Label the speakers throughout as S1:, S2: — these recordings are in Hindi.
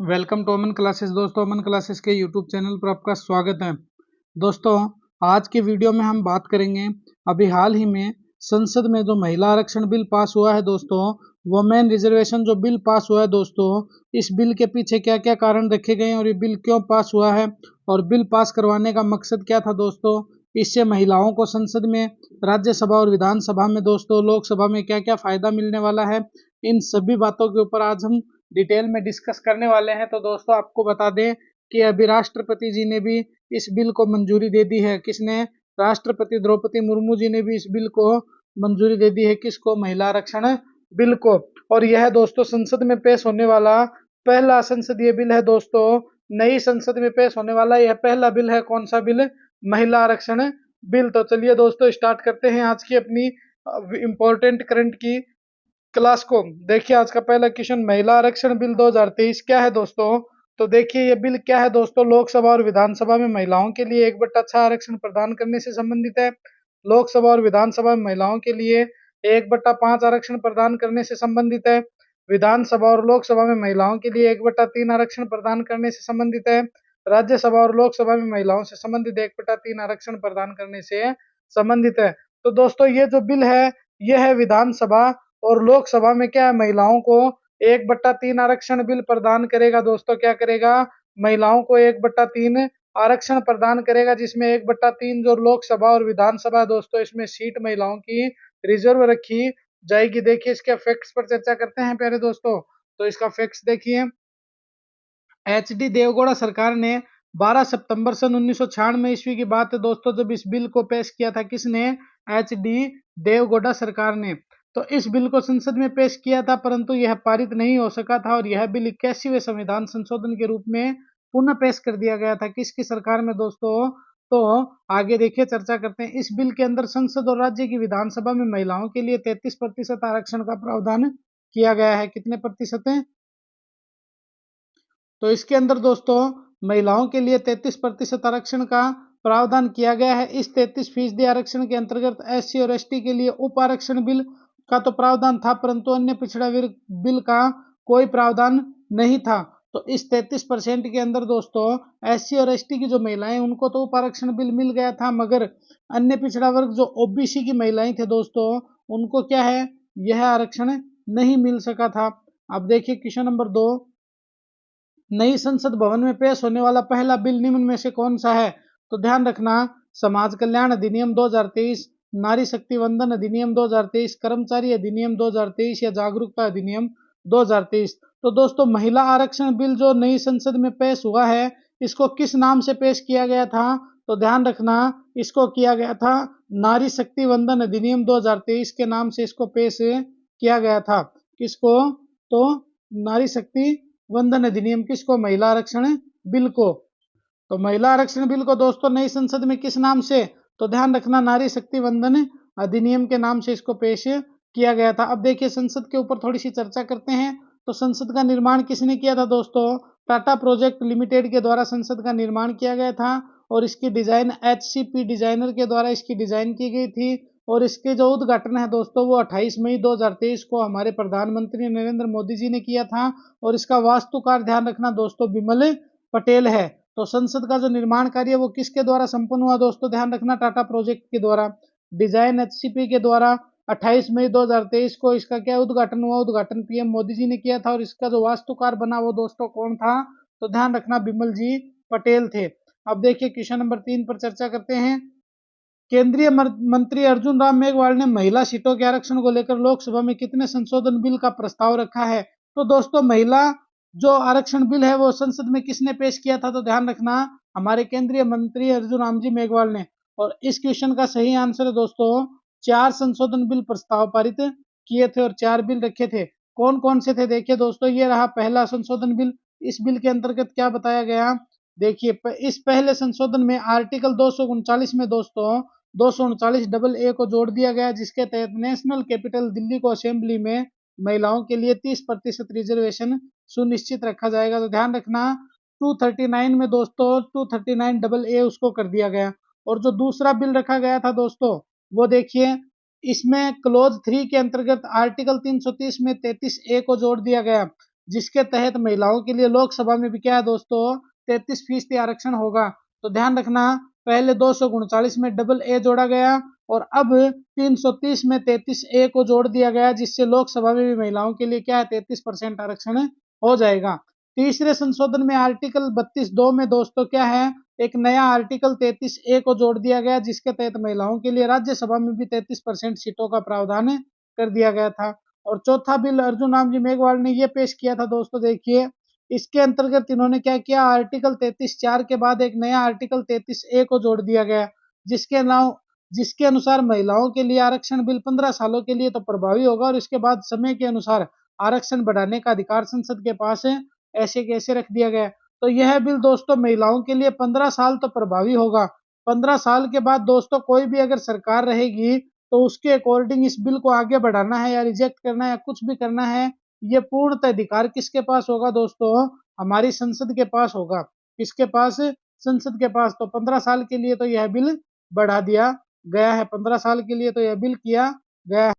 S1: Welcome to Aman classes. दोस्तों, अमन क्लासेस के यूट्यूब चैनल पर आपका स्वागत है। दोस्तों, आज के वीडियो में हम बात करेंगे अभी हाल ही में संसद में जो महिला आरक्षण बिल पास हुआ है दोस्तों, वुमेन रिजर्वेशन जो बिल पास हुआ है दोस्तों, इस बिल के पीछे क्या क्या कारण रखे गए हैं और ये बिल क्यों पास हुआ है और बिल पास करवाने का मकसद क्या था दोस्तों। इससे महिलाओं को संसद में, राज्यसभा और विधानसभा में दोस्तों, लोकसभा में क्या क्या फायदा मिलने वाला है, इन सभी बातों के ऊपर आज हम डिटेल में डिस्कस करने वाले हैं। तो दोस्तों, आपको बता दें कि अभी राष्ट्रपति जी ने भी इस बिल को मंजूरी दे दी है। किसने? राष्ट्रपति द्रौपदी मुर्मू जी ने भी इस बिल को मंजूरी दे दी है। किसको? महिला आरक्षण बिल को। और यह दोस्तों संसद में पेश होने वाला पहला संसदीय बिल है दोस्तों। नई संसद में पेश होने वाला यह पहला बिल है। कौन सा बिल? महिला आरक्षण बिल। तो चलिए दोस्तों, स्टार्ट करते हैं आज की अपनी इंपॉर्टेंट करंट की क्लास को। देखिए, आज का पहला क्वेश्चन, महिला आरक्षण बिल 2023 क्या है दोस्तों। तो देखिए, ये बिल क्या है दोस्तों, लोकसभा और विधानसभा में महिलाओं के लिए 1/6 आरक्षण प्रदान करने से संबंधित है। लोकसभा और विधानसभा में महिलाओं के लिए 1/5 आरक्षण प्रदान करने से संबंधित है। विधानसभा और लोकसभा में महिलाओं के लिए 1/3 आरक्षण प्रदान करने से संबंधित है। राज्यसभा और लोकसभा में महिलाओं से संबंधित 1/3 आरक्षण प्रदान करने से संबंधित है। तो दोस्तों, ये जो बिल है, यह है विधानसभा और लोकसभा में क्या है, महिलाओं को 1/3 आरक्षण बिल प्रदान करेगा दोस्तों। क्या करेगा? महिलाओं को 1/3 आरक्षण प्रदान करेगा, जिसमें 1/3 जो लोकसभा और विधानसभा है दोस्तों, इसमें सीट महिलाओं की रिजर्व रखी जाएगी। देखिए, इसके फैक्ट्स पर चर्चा करते हैं प्यारे दोस्तों। तो इसका फैक्ट्स देखिए, एच.डी. देवगौड़ा सरकार ने 12 सितंबर सन 1996 ईस्वी की बात है दोस्तों, जब इस बिल को पेश किया था। किसने? एच.डी. देवगौड़ा सरकार ने। तो इस बिल को संसद में पेश किया था, परंतु यह पारित नहीं हो सका था और यह बिल 81वें संविधान संशोधन के रूप में पुनः पेश कर दिया गया था। किसकी सरकार में दोस्तों? तो आगे देखिए, चर्चा करते हैं। इस बिल के अंदर संसद और राज्य की विधानसभा में महिलाओं के लिए 33% आरक्षण का प्रावधान किया गया है। कितने प्रतिशत है? तो इसके अंदर दोस्तों महिलाओं के लिए 33% आरक्षण का प्रावधान किया गया है। इस 33% आरक्षण के अंतर्गत एससी और एसटी के लिए उप आरक्षण बिल का तो प्रावधान था, परंतु अन्य पिछड़ा वर्ग बिल का कोई प्रावधान नहीं था। तो इस 33% के अंदर दोस्तों एससी और एसटी की जो महिलाएं, उनको तो उप आरक्षण बिल मिल गया था, मगर अन्य पिछड़ा वर्ग जो ओबीसी की महिलाएं थे दोस्तों, उनको क्या है, यह आरक्षण नहीं मिल सका था। अब देखिए क्वेश्चन नंबर 2, नई संसद भवन में पेश होने वाला पहला बिल निम्न में से कौन सा है? तो ध्यान रखना, समाज कल्याण अधिनियम 2023, नारी शक्ति वंदन अधिनियम 2023, कर्मचारी अधिनियम 2023 या जागरूकता अधिनियम 2023। तो दोस्तों, महिला आरक्षण बिल जो नई संसद में पेश हुआ है, इसको किस नाम से पेश किया गया था? तो ध्यान रखना, इसको किया गया था नारी शक्ति वंदन अधिनियम 2023 के नाम से इसको पेश किया गया था। किसको? तो नारी शक्ति वंदन अधिनियम। किसको? महिला आरक्षण बिल को। तो महिला आरक्षण बिल को दोस्तों नई संसद में किस नाम से? तो ध्यान रखना, नारी शक्ति वंदन अधिनियम के नाम से इसको पेश किया गया था। अब देखिए, संसद के ऊपर थोड़ी सी चर्चा करते हैं। तो संसद का निर्माण किसने किया था दोस्तों? टाटा प्रोजेक्ट लिमिटेड के द्वारा संसद का निर्माण किया गया था और इसकी डिजाइन एचसीपी डिजाइनर के द्वारा इसकी डिजाइन की गई थी। और इसके जो उद्घाटन है दोस्तों, वो 28 मई 2023 को हमारे प्रधानमंत्री नरेंद्र मोदी जी ने किया था और इसका वास्तुकार, ध्यान रखना दोस्तों, बिमल पटेल है। तो संसद का जो निर्माण कार्य वो किसके द्वारा संपन्न हुआ दोस्तों? ध्यान रखना, टाटा प्रोजेक्ट के द्वारा, डिजाइन एचसीपी के द्वारा 28 मई 2023 को इसका क्या उद्घाटन हुआ? उद्घाटन पीएम मोदी जी ने किया था और इसका जो वास्तुकार बना वो दोस्तों कौन था? तो ध्यान रखना, बिमल जी पटेल थे। अब देखिए क्वेश्चन नंबर 3 पर चर्चा करते हैं। केंद्रीय मंत्री अर्जुन राम मेघवाल ने महिला सीटों के आरक्षण को लेकर लोकसभा में कितने संशोधन बिल का प्रस्ताव रखा है? तो दोस्तों, महिला जो आरक्षण बिल है वो संसद में किसने पेश किया था? तो ध्यान रखना, हमारे केंद्रीय मंत्री अर्जुन राम जी मेघवाल ने। और इस क्वेश्चन का सही आंसर है दोस्तों, 4 संशोधन बिल प्रस्ताव पारित किए थे और 4 बिल रखे थे। कौन कौन से थे? देखिए दोस्तों, ये रहा पहला संशोधन बिल। इस बिल के अंतर्गत क्या बताया गया? देखिए, इस पहले संशोधन में आर्टिकल 239 में दोस्तों 239 डबल ए को जोड़ दिया गया, जिसके तहत नेशनल कैपिटल दिल्ली को असेंबली में महिलाओं के लिए 30% रिजर्वेशन सुनिश्चित रखा जाएगा। तो ध्यान रखना, 239 में दोस्तों 239 डबल ए उसको कर दिया गया। और जो दूसरा बिल रखा गया था दोस्तों, वो देखिए, इसमें क्लोज 3 के अंतर्गत आर्टिकल 330 में 33 ए को जोड़ दिया गया, जिसके तहत महिलाओं के लिए लोकसभा में भी क्या है दोस्तों 33% आरक्षण होगा। तो ध्यान रखना, पहले 239 में डबल ए जोड़ा गया और अब 330 में 33A को जोड़ दिया गया, जिससे लोकसभा में भी महिलाओं के लिए क्या है 33% आरक्षण हो जाएगा। तीसरे संशोधन में आर्टिकल 32(2) में दोस्तों क्या है एक नया आर्टिकल 33A को जोड़ दिया गया, जिसके तहत महिलाओं के लिए राज्यसभा में भी 33% सीटों का प्रावधान कर दिया गया था। और चौथा बिल अर्जुन राम जी मेघवाल ने ये पेश किया था दोस्तों, देखिए इसके अंतर्गत इन्होंने क्या किया, आर्टिकल 33(4) के बाद एक नया आर्टिकल 33A को जोड़ दिया गया, जिसके अनुसार महिलाओं के लिए आरक्षण बिल 15 सालों के लिए तो प्रभावी होगा और इसके बाद समय के अनुसार आरक्षण बढ़ाने का अधिकार संसद के पास है, ऐसे कैसे रख दिया गया। तो यह बिल दोस्तों महिलाओं के लिए 15 साल तो प्रभावी होगा। 15 साल के बाद दोस्तों कोई भी अगर सरकार रहेगी तो उसके अकॉर्डिंग इस बिल को आगे बढ़ाना है या रिजेक्ट करना है या कुछ भी करना है, ये पूर्णतः अधिकार किसके पास होगा दोस्तों, हमारी संसद के पास होगा। किसके पास, संसद के पास। तो 15 साल के लिए तो यह बिल बढ़ा दिया गया है, 15 साल के लिए तो यह बिल किया गया है।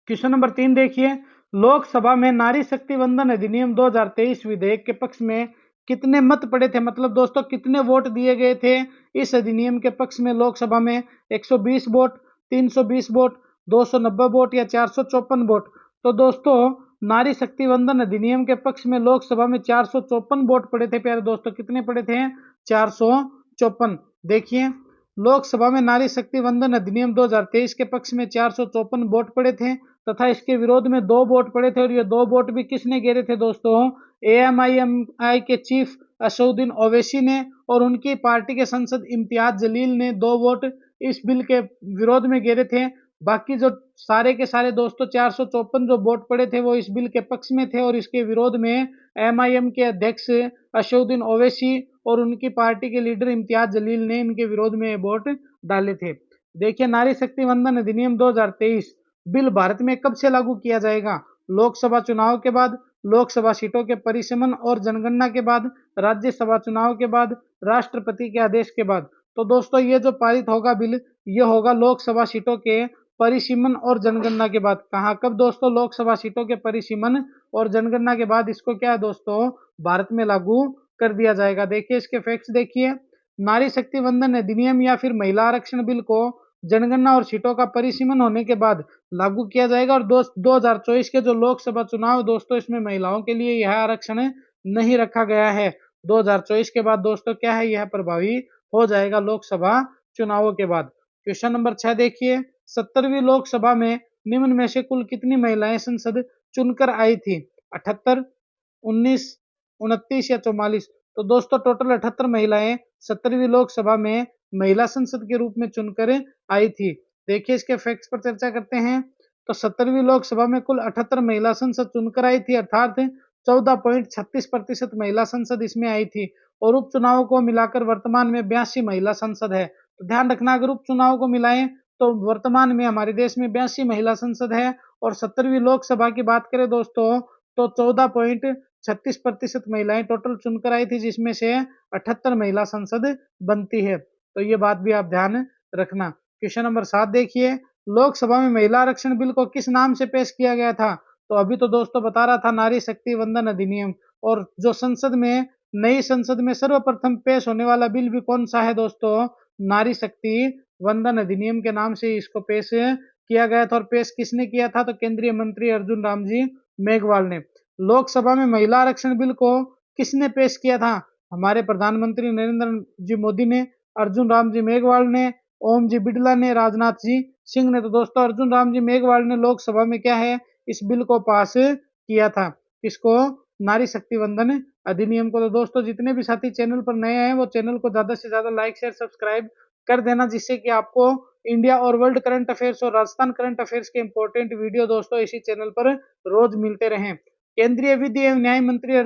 S1: क्वेश्चन नंबर 3 देखिए, लोकसभा में नारी शक्ति वंदन अधिनियम 2023 विधेयक के पक्ष में कितने मत पड़े थे, मतलब दोस्तों कितने वोट दिए गए थे इस अधिनियम के पक्ष में लोकसभा में, 120 वोट, 320 वोट, 290 वोट या 454 वोट। तो दोस्तों नारी शक्ति वंदन अधिनियम के पक्ष में लोकसभा में 454 वोट पड़े थे प्यारे दोस्तों, कितने पड़े थे 454। देखिए लोकसभा में नारी शक्ति वंदन अधिनियम 2023 के पक्ष में 454 वोट पड़े थे तथा इसके विरोध में 2 वोट पड़े थे, और ये 2 वोट भी किसने घेरे थे दोस्तों, AMIMI के चीफ असदुद्दीन ओवैसी ने और उनकी पार्टी के सांसद इम्तियाज जलील ने 2 वोट इस बिल के विरोध में घेरे थे। बाकी जो सारे के सारे दोस्तों 454 जो वोट पड़े थे वो इस बिल के पक्ष में थे, और इसके विरोध में MIM के अध्यक्ष असदुद्दीन ओवैसी और उनकी पार्टी के लीडर इम्तियाज जलील ने इनके विरोध में वोट डाले थे। देखिए नारी शक्ति वंदन अधिनियम 2023 बिल भारत में कब से लागू किया जाएगा, लोकसभा चुनाव के बाद, लोकसभा सीटों के परिसीमन और जनगणना के बाद, राज्यसभा चुनाव के बाद, राष्ट्रपति के आदेश के बाद। तो दोस्तों ये जो पारित होगा बिल, ये होगा लोकसभा सीटों के परिसीमन और जनगणना के बाद। कहाँ कब दोस्तों, लोकसभा सीटों के परिसीमन और जनगणना के बाद इसको क्या है दोस्तों भारत में लागू कर दिया जाएगा। देखिए इसके फैक्ट्स देखिए, नारी शक्ति वंदन अधिनियम या फिर महिला आरक्षण बिल को जनगणना और सीटों का परिसीमन होने के बाद लागू किया जाएगा, और 2024 के जो लोकसभा चुनाव दोस्तों इसमें महिलाओं के लिए यह आरक्षण नहीं रखा गया है। 2024 के बाद दोस्तों क्या है यह प्रभावी हो जाएगा लोकसभा चुनावों के बाद। क्वेश्चन नंबर 6 देखिए, 70वीं लोकसभा में निम्न में से कुल कितनी महिलाएं संसद चुनकर आई थी, 78, 19, 29 या 44। तो दोस्तों टोटल 78 महिलाएं 70वीं लोकसभा में महिला संसद के रूप में चुनकर आई थी। देखिए इसके फैक्ट्स पर चर्चा करते हैं। तो 70वीं लोकसभा में कुल 78 महिला संसद चुनकर आई थी, अर्थात 14.36% महिला संसद इसमें आई थी, और उपचुनावों को मिलाकर वर्तमान में 82 महिला संसद है। तो ध्यान रखना अगर उपचुनाव को मिलाएं तो वर्तमान में हमारे देश में 82 महिला संसद है, और 70वीं लोकसभा की बात करें दोस्तों तो 14.36% महिलाएं टोटल चुनकर आई थी, जिसमें से 78 महिला संसद बनती है। तो ये बात भी आप ध्यान रखना। क्वेश्चन नंबर 7 देखिए, लोकसभा में महिला आरक्षण बिल को किस नाम से पेश किया गया था, तो अभी तो दोस्तों बता रहा था नारी शक्ति वंदन अधिनियम, और जो संसद में नई संसद में सर्वप्रथम पेश होने वाला बिल भी कौन सा है दोस्तों, नारी शक्ति वंदन अधिनियम के नाम से इसको पेश किया गया था। और पेश किसने किया था, तो केंद्रीय मंत्री अर्जुन राम जी मेघवाल ने। लोकसभा में महिला आरक्षण बिल को किसने पेश किया था, हमारे प्रधानमंत्री नरेंद्र जी मोदी ने, अर्जुन राम जी मेघवाल ने, ओम जी बिड़ला ने, राजनाथ जी सिंह ने। तो दोस्तों अर्जुन राम जी मेघवाल ने लोकसभा में क्या है इस बिल को पास किया था, किसको, नारी शक्ति वंदन अधिनियम को। तो दोस्तों जितने भी साथी चैनल पर नए हैं वो चैनल को ज्यादा से ज्यादा लाइक शेयर सब्सक्राइब कर देना, जिससे कि आपको इंडिया और वर्ल्ड करंट अफेयर्स और राजस्थान करंट अफेयर्स के इंपॉर्टेंट वीडियो दोस्तों इसी चैनल पर रोज मिलते रहें। केंद्रीय विधि एवं न्याय मंत्री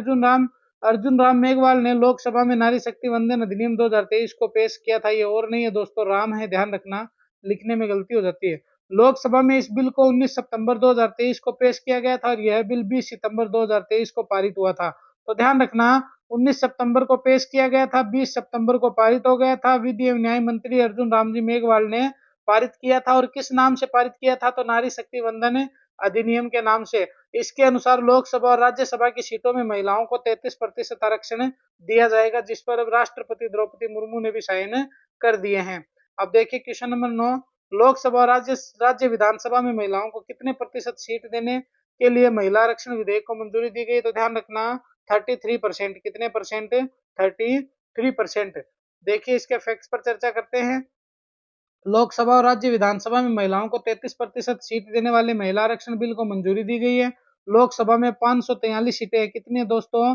S1: अर्जुन राम मेघवाल ने लोकसभा में नारी शक्ति वंदन अधिनियम 2023 को पेश किया था। ये और नहीं है दोस्तों, राम है, ध्यान रखना लिखने में गलती हो जाती है। लोकसभा में इस बिल को 19 सितंबर 2023 को पेश किया गया था, और यह बिल 20 सितंबर 2023 को पारित हुआ था। तो ध्यान रखना 19 सितंबर को पेश किया गया था, 20 सितंबर को पारित हो गया था। विधि एवं न्याय मंत्री अर्जुन राम जी मेघवाल ने पारित किया था, और किस नाम से पारित किया था, तो नारी शक्ति वंदन अधिनियम के नाम से। इसके अनुसार लोकसभा और राज्यसभा की सीटों में महिलाओं को 33% आरक्षण दिया जाएगा, जिस पर अब राष्ट्रपति द्रौपदी मुर्मू ने भी साइन कर दिए हैं। अब देखिए क्वेश्चन नंबर 9, लोकसभा और राज्य विधानसभा में महिलाओं को कितने प्रतिशत सीट देने के लिए महिला आरक्षण विधेयक को मंजूरी दी गई? तो ध्यान रखना 33%। कितने परसेंट? 33%। देखिए इसके फैक्ट्स पर चर्चा करते हैं। लोकसभा और राज्य विधानसभा में महिलाओं को 33% सीट देने वाले महिला आरक्षण बिल को मंजूरी दी गई है। लोकसभा में 543 सीटें हैं। कितनी है दोस्तों?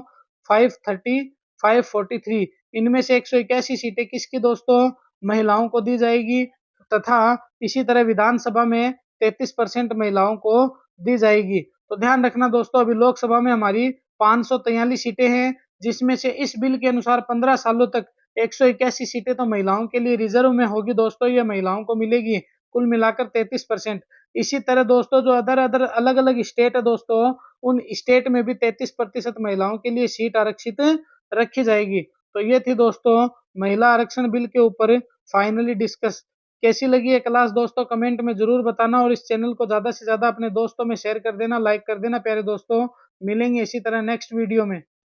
S1: 530, 543। इनमें से 181 सीटें किसकी दोस्तों? महिलाओं को दी जाएगी, तथा इसी तरह विधानसभा में 33% महिलाओं को दी जाएगी। तो ध्यान रखना दोस्तों, अभी लोकसभा में हमारी 543 सीटें हैं, जिसमें से इस बिल के अनुसार 15 सालों तक 181 सीटें तो महिलाओं के लिए रिजर्व में होगी दोस्तों, ये महिलाओं को मिलेगी, कुल मिलाकर 33%। इसी तरह दोस्तों जो अलग अलग स्टेट है दोस्तों, उन स्टेट में भी 33% महिलाओं के लिए सीट आरक्षित रखी जाएगी। तो ये थी दोस्तों महिला आरक्षण बिल के ऊपर फाइनली डिस्कस। कैसी लगी ये क्लास दोस्तों कमेंट में जरूर बताना, और इस चैनल को ज्यादा से ज्यादा अपने दोस्तों में शेयर कर देना, लाइक कर देना प्यारे दोस्तों। मिलेंगे इसी तरह नेक्स्ट वीडियो में।